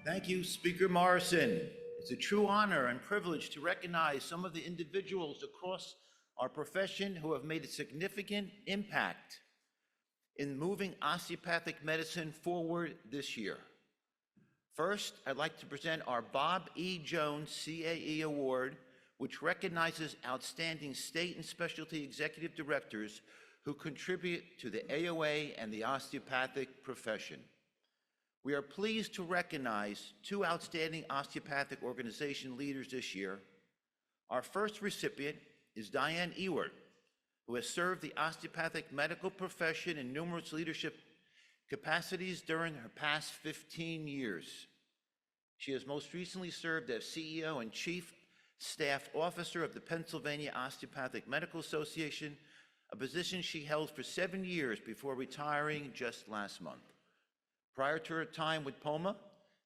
Thank you, Speaker Morrison. It's a true honor and privilege to recognize some of the individuals across our profession who have made a significant impact in moving osteopathic medicine forward this year. First, I'd like to present our Bob E. Jones CAE Award, which recognizes outstanding state and specialty executive directors who contribute to the AOA and the osteopathic profession. We are pleased to recognize two outstanding osteopathic organization leaders this year. Our first recipient is Diane Ewert, who has served the osteopathic medical profession in numerous leadership capacities during her past 15 years. She has most recently served as CEO and Chief Staff Officer of the Pennsylvania Osteopathic Medical Association, a position she held for 7 years before retiring just last month. Prior to her time with POMA,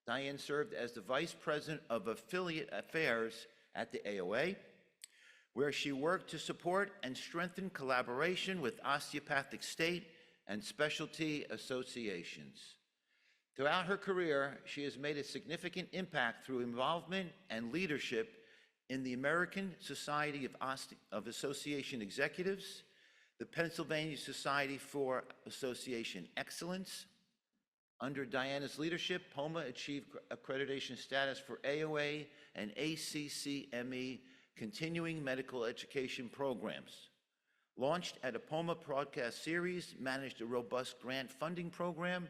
Diane served as the Vice President of Affiliate Affairs at the AOA, where she worked to support and strengthen collaboration with osteopathic state and specialty associations. Throughout her career, she has made a significant impact through involvement and leadership in the American Society of Association Executives, the Pennsylvania Society for Association Excellence. Under Diana's leadership, POMA achieved accreditation status for AOA and ACCME continuing medical education programs. Launched at a POMA broadcast series, managed a robust grant funding program,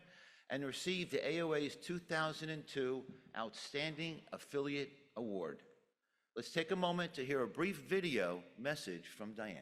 and received the AOA's 2002 Outstanding Affiliate Award. Let's take a moment to hear a brief video message from Diane.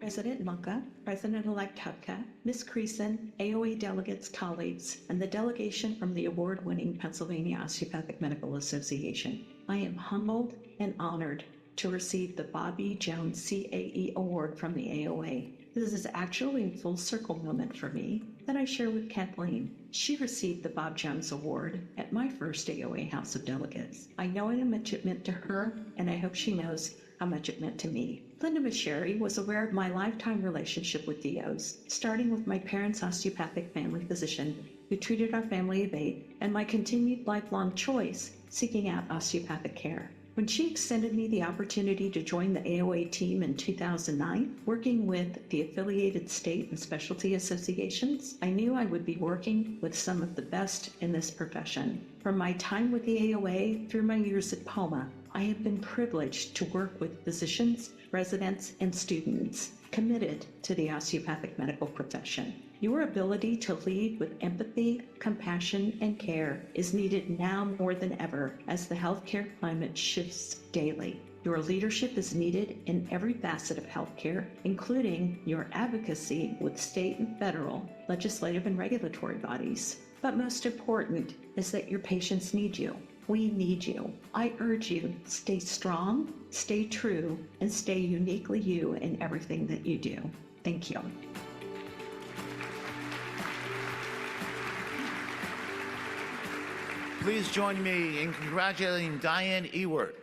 President Munka, President-elect Hupka, Ms. Creason, AOA delegates, colleagues, and the delegation from the award-winning Pennsylvania Osteopathic Medical Association. I am humbled and honored to receive the Bob E. Jones CAE Award from the AOA. This is actually a full circle moment for me that I share with Kathleen. She received the Bob Jones Award at my first AOA House of Delegates. I know how much it meant to her, and I hope she knows how much it meant to me. Linda Micheri was aware of my lifetime relationship with DOs, starting with my parents' osteopathic family physician who treated our family of 8, and my continued lifelong choice seeking out osteopathic care. When she extended me the opportunity to join the AOA team in 2009, working with the affiliated state and specialty associations, I knew I would be working with some of the best in this profession. From my time with the AOA through my years at POMA, I have been privileged to work with physicians, residents, and students committed to the osteopathic medical profession. Your ability to lead with empathy, compassion, and care is needed now more than ever as the healthcare climate shifts daily. Your leadership is needed in every facet of healthcare, including your advocacy with state and federal, legislative, and regulatory bodies. But most important is that your patients need you. We need you. I urge you, stay strong, stay true, and stay uniquely you in everything that you do. Thank you. Please join me in congratulating Diane Ewert.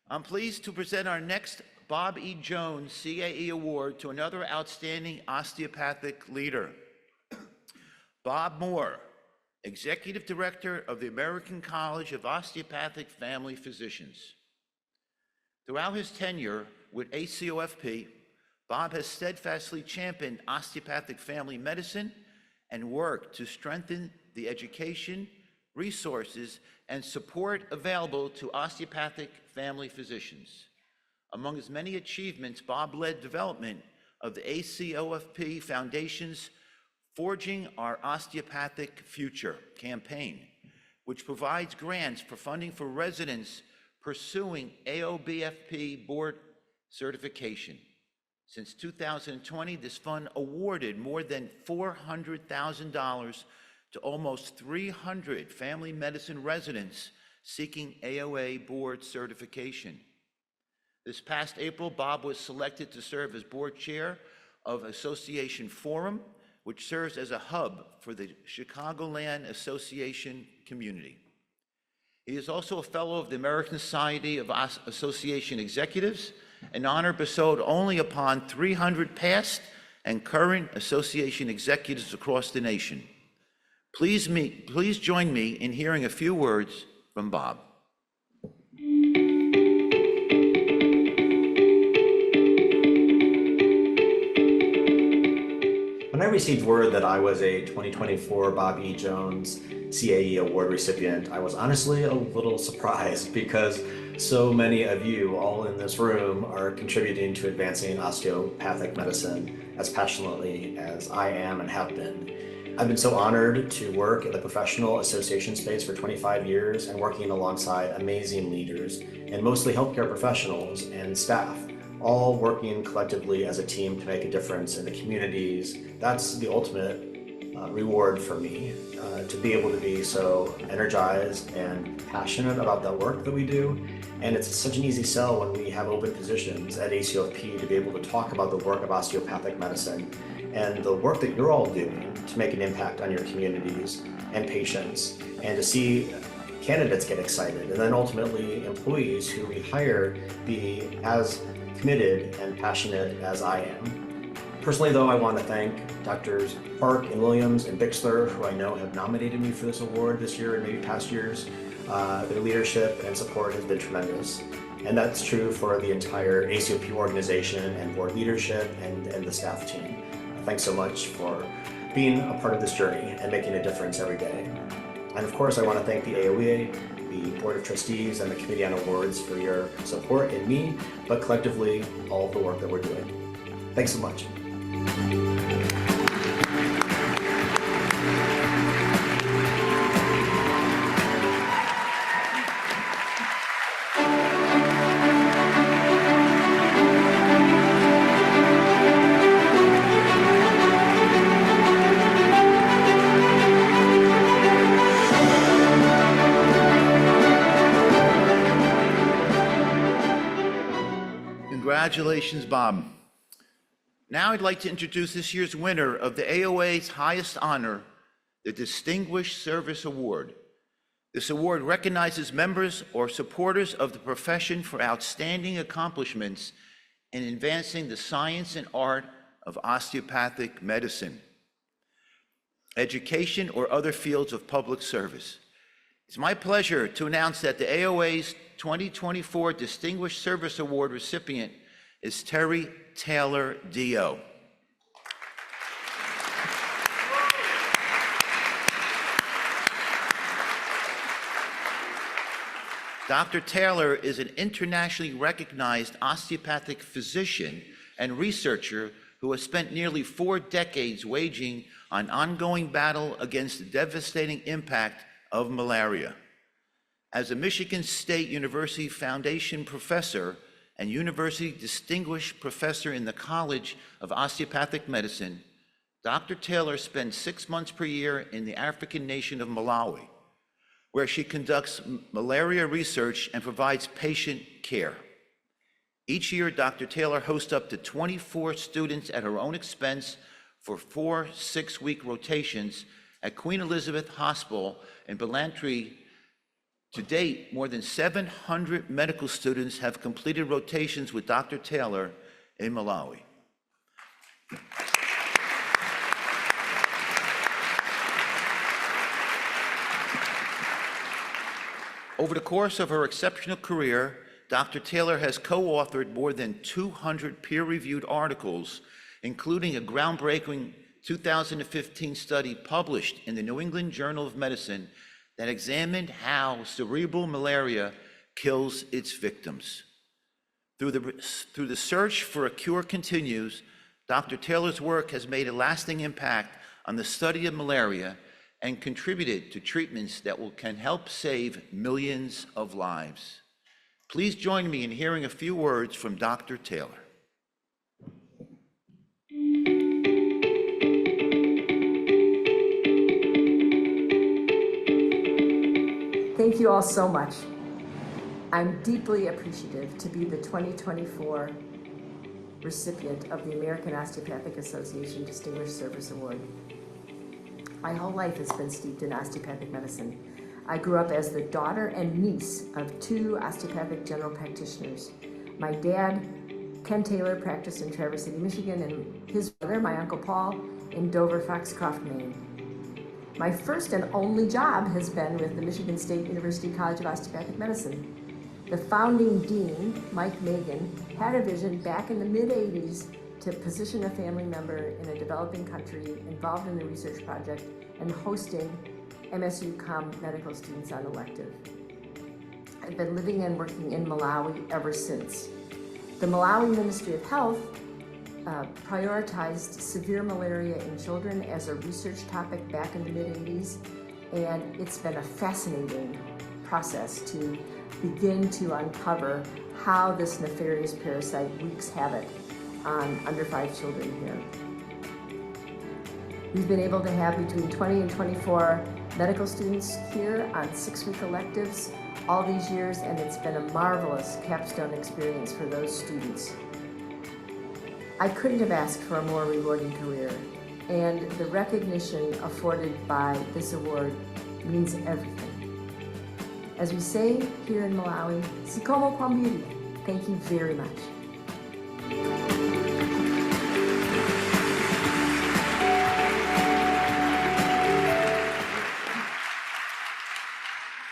I'm pleased to present our next Bob E. Jones CAE Award to another outstanding osteopathic leader, Bob Moore, Executive Director of the American College of Osteopathic Family Physicians. Throughout his tenure with ACOFP, Bob has steadfastly championed osteopathic family medicine and worked to strengthen the education, resources, and support available to osteopathic family physicians. Among his many achievements, Bob led development of the ACOFP Foundation's Forging Our Osteopathic Future campaign, which provides grants for funding for residents pursuing AOBFP board certification. Since 2020, this fund awarded more than $400,000 to almost 300 family medicine residents seeking AOA board certification. This past April, Bob was selected to serve as board chair of Association Forum, which serves as a hub for the Chicagoland Association community. He is also a fellow of the American Society of Association Executives, an honor bestowed only upon 300 past and current association executives across the nation. Please join me in hearing a few words from Bob. When I received word that I was a 2024 Bob E. Jones CAE Award recipient, I was honestly a little surprised because so many of you all in this room are contributing to advancing osteopathic medicine as passionately as I am and have been. I've been so honored to work in the professional association space for 25 years and working alongside amazing leaders and mostly healthcare professionals and staff, all working collectively as a team to make a difference in the communities. That's the ultimate reward for me, to be able to be so energized and passionate about the work that we do. And it's such an easy sell when we have open positions at ACOFP to be able to talk about the work of osteopathic medicine and the work that you're all doing to make an impact on your communities and patients, and to see candidates get excited, and then ultimately employees who we hire be as committed and passionate as I am. Personally, though, I want to thank Drs. Park and Williams and Bixler, who I know have nominated me for this award this year and maybe past years. Their leadership and support has been tremendous. And that's true for the entire ACOP organization and board leadership and the staff team. Thanks so much for being a part of this journey and making a difference every day. And of course, I want to thank the AOA, the Board of Trustees, and the Committee on Awards for your support in me, but collectively, all of the work that we're doing. Thanks so much. Congratulations, Bob. Now I'd like to introduce this year's winner of the AOA's highest honor, the Distinguished Service Award. This award recognizes members or supporters of the profession for outstanding accomplishments in advancing the science and art of osteopathic medicine, education, or other fields of public service. It's my pleasure to announce that the AOA's 2024 Distinguished Service Award recipient is Terry Taylor D.O. Dr. Taylor is an internationally recognized osteopathic physician and researcher who has spent nearly 4 decades waging an ongoing battle against the devastating impact of malaria. As a Michigan State University Foundation professor and University Distinguished Professor in the College of Osteopathic Medicine, Dr. Taylor spends 6 months per year in the African nation of Malawi, where she conducts malaria research and provides patient care. Each year, Dr. Taylor hosts up to 24 students at her own expense for 4 6-week rotations at Queen Elizabeth Hospital in Blantyre. To date, more than 700 medical students have completed rotations with Dr. Taylor in Malawi. Over the course of her exceptional career, Dr. Taylor has co-authored more than 200 peer-reviewed articles, including a groundbreaking 2015 study published in the New England Journal of Medicine that examined how cerebral malaria kills its victims. Through the search for a cure continues, Dr. Taylor's work has made a lasting impact on the study of malaria and contributed to treatments that can help save millions of lives. Please join me in hearing a few words from Dr. Taylor. Thank you all so much. I'm deeply appreciative to be the 2024 recipient of the American Osteopathic Association Distinguished Service Award. My whole life has been steeped in osteopathic medicine. I grew up as the daughter and niece of two osteopathic general practitioners. My dad, Ken Taylor, practiced in Traverse City, Michigan, and his brother, my Uncle Paul, in Dover, Foxcroft, Maine. My first and only job has been with the Michigan State University College of Osteopathic Medicine. The founding dean, Mike Megan, had a vision back in the mid-'80s to position a family member in a developing country involved in the research project and hosting MSU-Com medical students on elective. I've been living and working in Malawi ever since. The Malawi Ministry of Health prioritized severe malaria in children as a research topic back in the mid-'80s, and it's been a fascinating process to begin to uncover how this nefarious parasite wreaks havoc on under 5 children here. We've been able to have between 20 and 24 medical students here on 6-week electives all these years, and it's been a marvelous capstone experience for those students. I couldn't have asked for a more rewarding career, and the recognition afforded by this award means everything. As we say here in Malawi, Sikomo Kwambiri, thank you very much.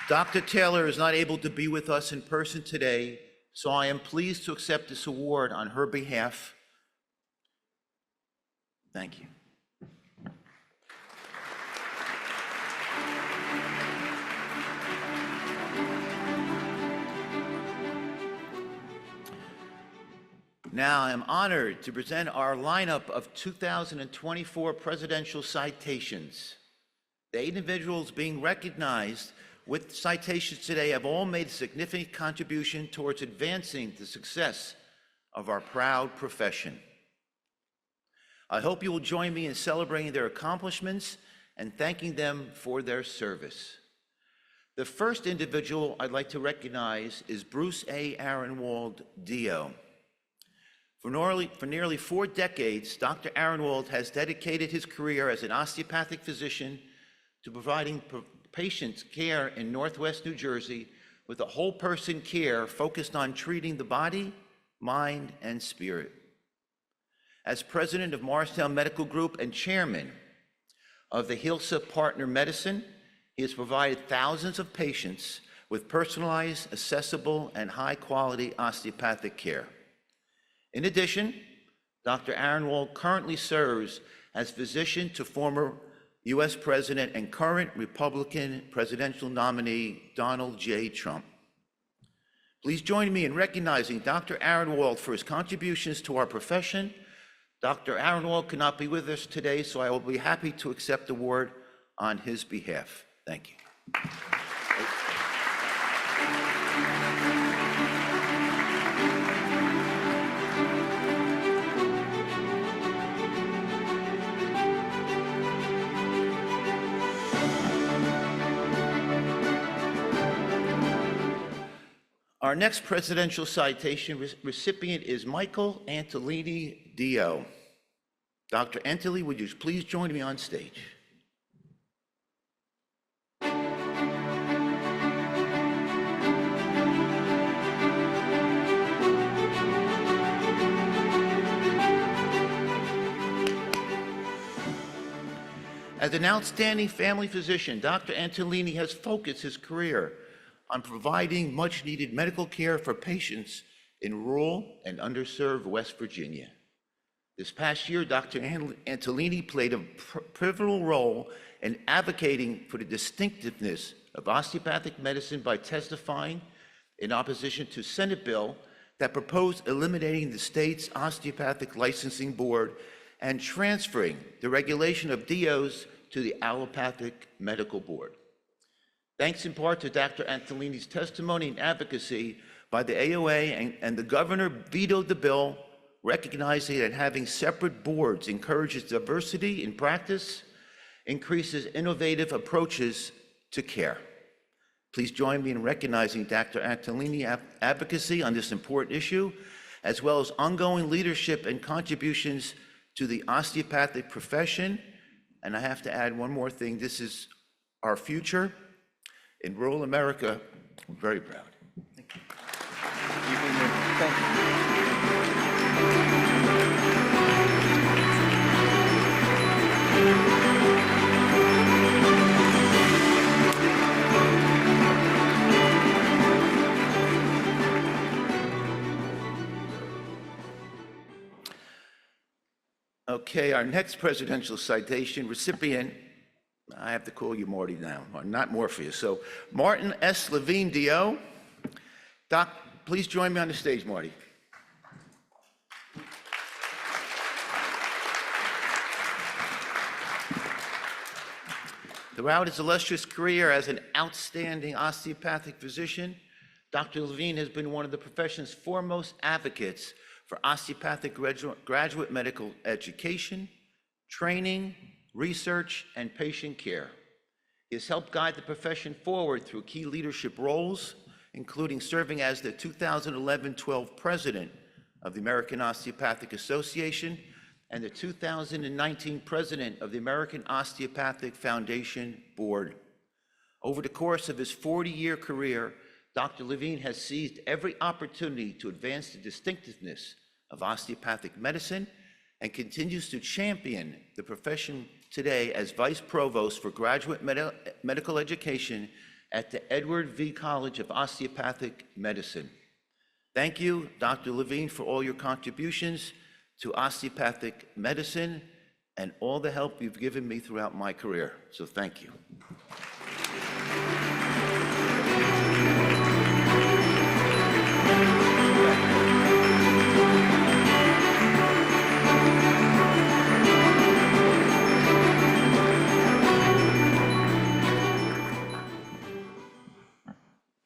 Dr. Taylor is not able to be with us in person today, so I am pleased to accept this award on her behalf. Thank you. Now I am honored to present our lineup of 2024 presidential citations. The individuals being recognized with citations today have all made a significant contribution towards advancing the success of our proud profession. I hope you will join me in celebrating their accomplishments and thanking them for their service. The first individual I'd like to recognize is Bruce A. Aronwald, D.O. For nearly 4 decades, Dr. Aronwald has dedicated his career as an osteopathic physician to providing patients care in Northwest New Jersey with a whole person care focused on treating the body, mind, and spirit. As president of Morristown Medical Group and chairman of the HILSA Partner Medicine, he has provided thousands of patients with personalized, accessible, and high-quality osteopathic care. In addition, Dr. Aronwald currently serves as physician to former U.S. President and current Republican presidential nominee Donald J. Trump. Please join me in recognizing Dr. Aronwald for his contributions to our profession. Dr. Aronwald could not be with us today, so I will be happy to accept the award on his behalf. Thank you. Our next presidential citation recipient is Michael Antolini, D.O. Dr. Antolini, would you please join me on stage? As an outstanding family physician, Dr. Antolini has focused his career on providing much-needed medical care for patients in rural and underserved West Virginia. This past year, Dr. Antolini played a pivotal role in advocating for the distinctiveness of osteopathic medicine by testifying in opposition to Senate bill that proposed eliminating the state's osteopathic licensing board and transferring the regulation of DOs to the Allopathic Medical Board. Thanks in part to Dr. Antolini's testimony and advocacy by the AOA, and the governor vetoed the bill, recognizing that having separate boards encourages diversity in practice, increases innovative approaches to care. Please join me in recognizing Dr. Antolini's advocacy on this important issue, as well as ongoing leadership and contributions to the osteopathic profession. And I have to add one more thing. This is our future. In rural America, I'm very proud. Thank you. Thank you. Okay, our next presidential citation recipient, I have to call you Marty now, not Morpheus. So Martin S. Levine, DO. Doc, please join me on the stage, Marty. Throughout his illustrious career as an outstanding osteopathic physician, Dr. Levine has been one of the profession's foremost advocates for osteopathic graduate medical education, training, research, and patient care. He has helped guide the profession forward through key leadership roles, including serving as the 2011-12 president of the American Osteopathic Association and the 2019 president of the American Osteopathic Foundation Board. Over the course of his 40-year career, Dr. Levine has seized every opportunity to advance the distinctiveness of osteopathic medicine and continues to champion the profession today as Vice Provost for Graduate Medical Education at the Edward V. College of Osteopathic Medicine. Thank you, Dr. Levine, for all your contributions to osteopathic medicine and all the help you've given me throughout my career. So thank you.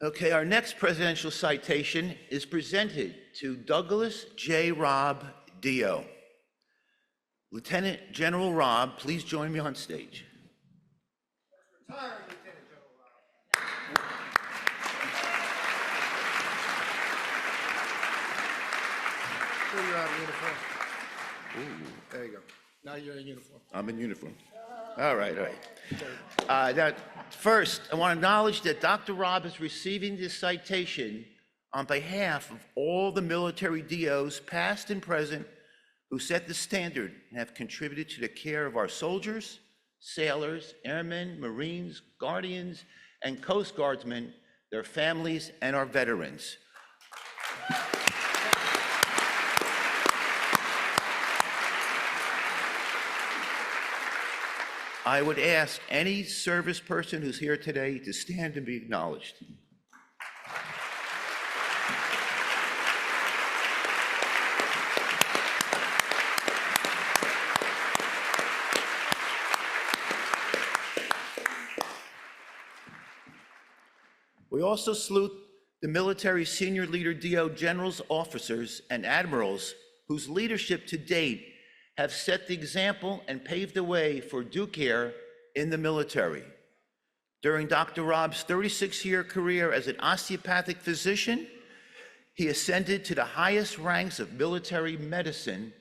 Okay, our next presidential citation is presented to Douglas J. Robb, DO. Lieutenant General Robb, please join me on stage. Retired Lieutenant General Robb. So you're out of uniform. Ooh, There you go. Now you're in uniform. I'm in uniform. All right, all right. Now, first, I want to acknowledge that Dr. Robb is receiving this citation on behalf of all the military DOs, past and present, who set the standard and have contributed to the care of our soldiers, sailors, airmen, Marines, Guardians, and Coast Guardsmen, their families, and our veterans. I would ask any service person who's here today to stand and be acknowledged. We also salute the military senior leader DO generals, officers, and admirals whose leadership to date have set the example and paved the way for due care in the military. During Dr. Robb's 36-year career as an osteopathic physician, he ascended to the highest ranks of military medicine,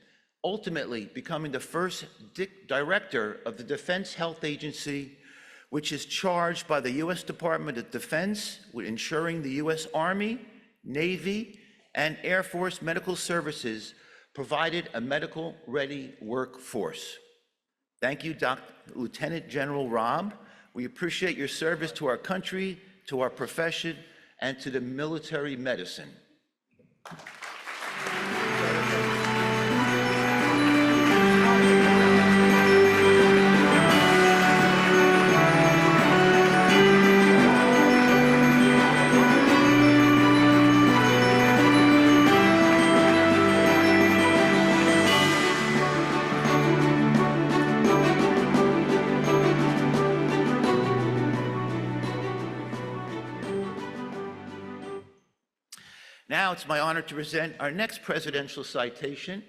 ultimately becoming the first director of the Defense Health Agency, which is charged by the U.S. Department of Defense with ensuring the U.S. Army, Navy, and Air Force medical services provided a medical-ready workforce. Thank you, Lieutenant General Robb. We appreciate your service to our country, to our profession, and to the military medicine. Now it's my honor to present our next presidential citation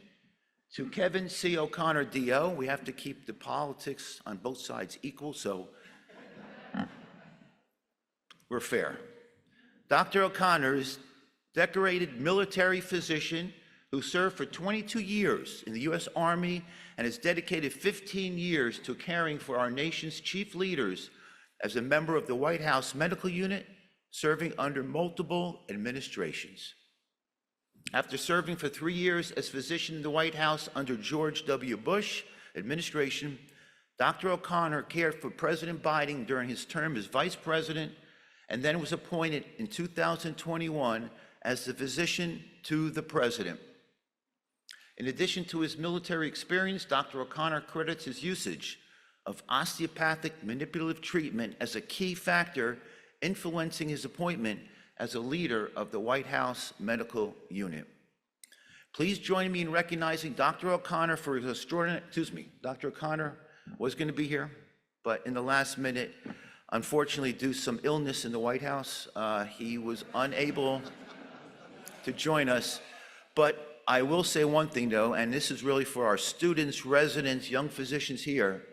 to Kevin C. O'Connor, D.O. We have to keep the politics on both sides equal, so we're fair. Dr. O'Connor is decorated military physician who served for 22 years in the U.S. Army and has dedicated 15 years to caring for our nation's chief leaders as a member of the White House Medical Unit, serving under multiple administrations. After serving for 3 years as physician in the White House under George W. Bush administration, Dr. O'Connor cared for President Biden during his term as vice president and then was appointed in 2021 as the physician to the president. In addition to his military experience, Dr. O'Connor credits his usage of osteopathic manipulative treatment as a key factor influencing his appointment as a leader of the White House Medical Unit. Please join me in recognizing Dr. O'Connor for his extraordinary, Dr. O'Connor was going to be here, but in the last minute, unfortunately, due to some illness in the White House, he was unable to join us. But I will say one thing though, and this is really for our students, residents, young physicians here.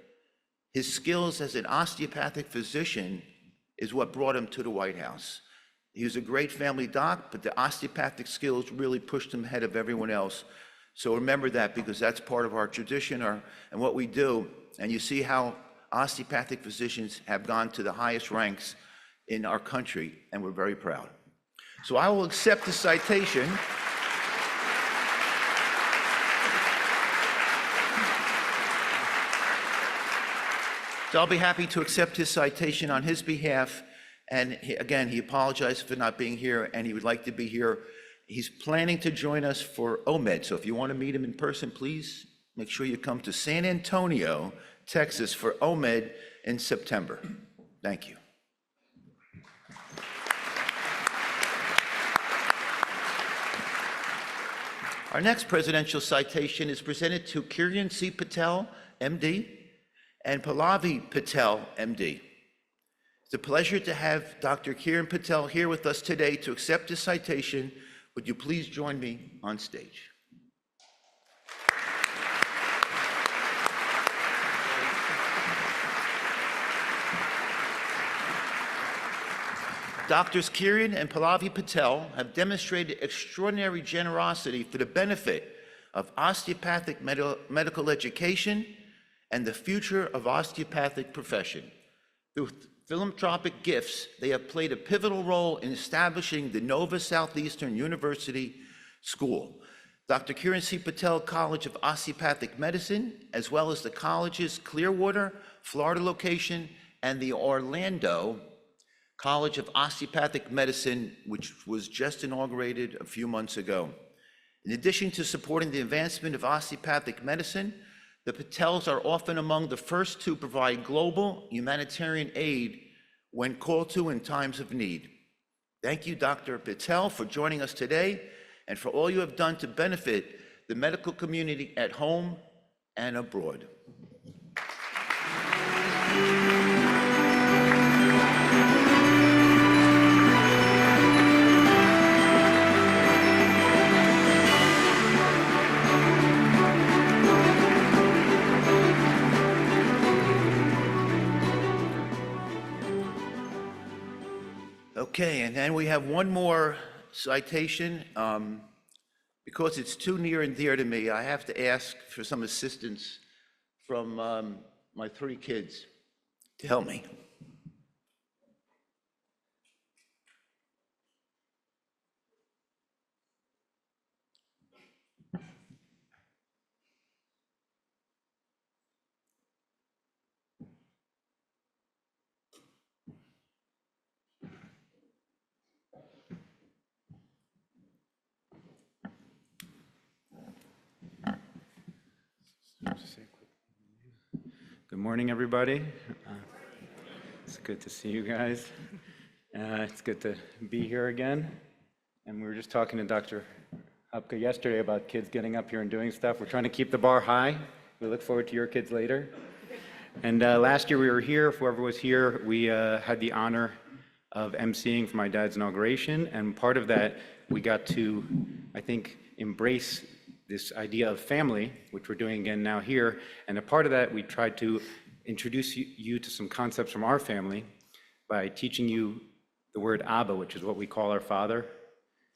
His skills as an osteopathic physician is what brought him to the White House. He was a great family doc, but the osteopathic skills really pushed him ahead of everyone else. So remember that, because that's part of our tradition and what we do. And you see how osteopathic physicians have gone to the highest ranks in our country, and we're very proud. So I will accept the citation. So I'll be happy to accept his citation on his behalf. And again, he apologized for not being here, and he would like to be here. He's planning to join us for OMED. So if you want to meet him in person, please make sure you come to San Antonio, Texas for OMED in September. Thank you. Our next presidential citation is presented to Kiran C. Patel, MD, and Pallavi Patel, MD. It's a pleasure to have Dr. Kiran Patel here with us today to accept this citation. Would you please join me on stage? Doctors Kiran and Pallavi Patel have demonstrated extraordinary generosity for the benefit of osteopathic medical education and the future of osteopathic profession. Through philanthropic gifts, they have played a pivotal role in establishing the Nova Southeastern University School, Dr. Kiran C. Patel College of Osteopathic Medicine, as well as the college's Clearwater, Florida location, and the Orlando College of Osteopathic Medicine, which was just inaugurated a few months ago. In addition to supporting the advancement of osteopathic medicine, the Patels are often among the first to provide global humanitarian aid when called to in times of need. Thank you, Dr. Patel, for joining us today and for all you have done to benefit the medical community at home and abroad. Okay, and then we have one more citation. Because it's too near and dear to me, I have to ask for some assistance from my 3 kids to help me. Good morning, everybody. It's good to see you guys. It's good to be here again. And we were just talking to Dr. Hupke yesterday about kids getting up here and doing stuff. We're trying to keep the bar high. We look forward to your kids later. And last year we were here, whoever was here, we had the honor of emceeing for my dad's inauguration, and part of that, we got to, I think, embrace this idea of family, which we're doing again now here, and a part of that, we tried to introduce you to some concepts from our family by teaching you the word Abba, which is what we call our father.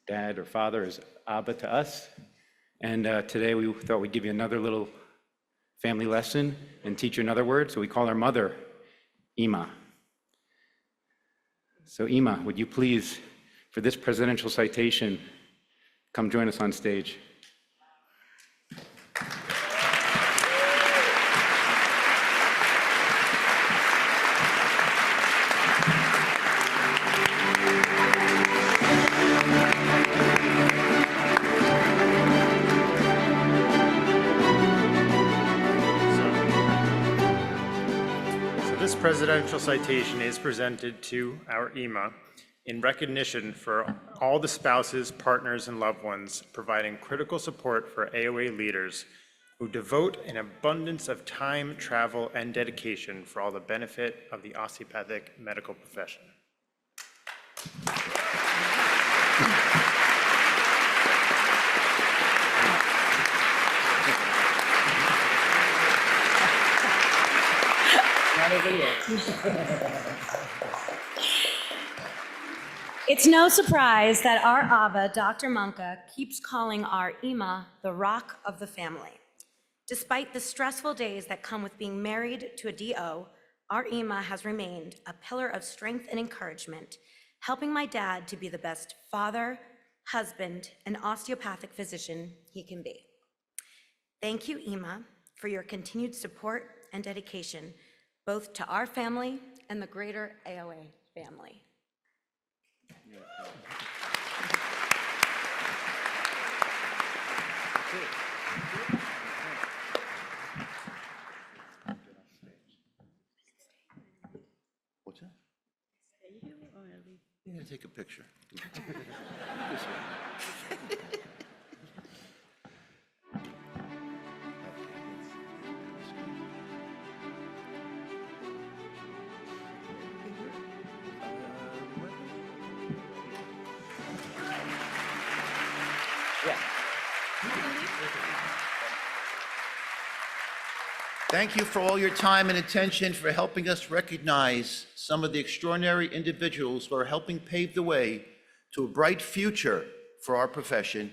Dad or father is Abba to us. And today we thought we'd give you another little family lesson and teach you another word. So we call our mother Ima. So Ima, would you please, for this presidential citation, come join us on stage. This presidential citation is presented to our IMA in recognition for all the spouses, partners, and loved ones providing critical support for AOA leaders who devote an abundance of time, travel, and dedication for all the benefit of the osteopathic medical profession. It's no surprise that our Abba, Dr. Munka, keeps calling our Ima the rock of the family. Despite the stressful days that come with being married to a DO, our Ima has remained a pillar of strength and encouragement, helping my dad to be the best father, husband, and osteopathic physician he can be. Thank you, Ima, for your continued support and dedication, both to our family and the greater AOA family. What's that? You're gonna take a picture. Thank you for all your time and attention for helping us recognize some of the extraordinary individuals who are helping pave the way to a bright future for our profession.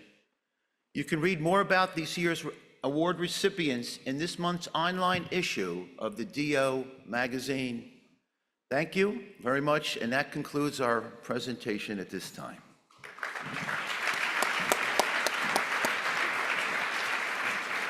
You can read more about this year's award recipients in this month's online issue of the DO magazine. Thank you very much, and that concludes our presentation at this time.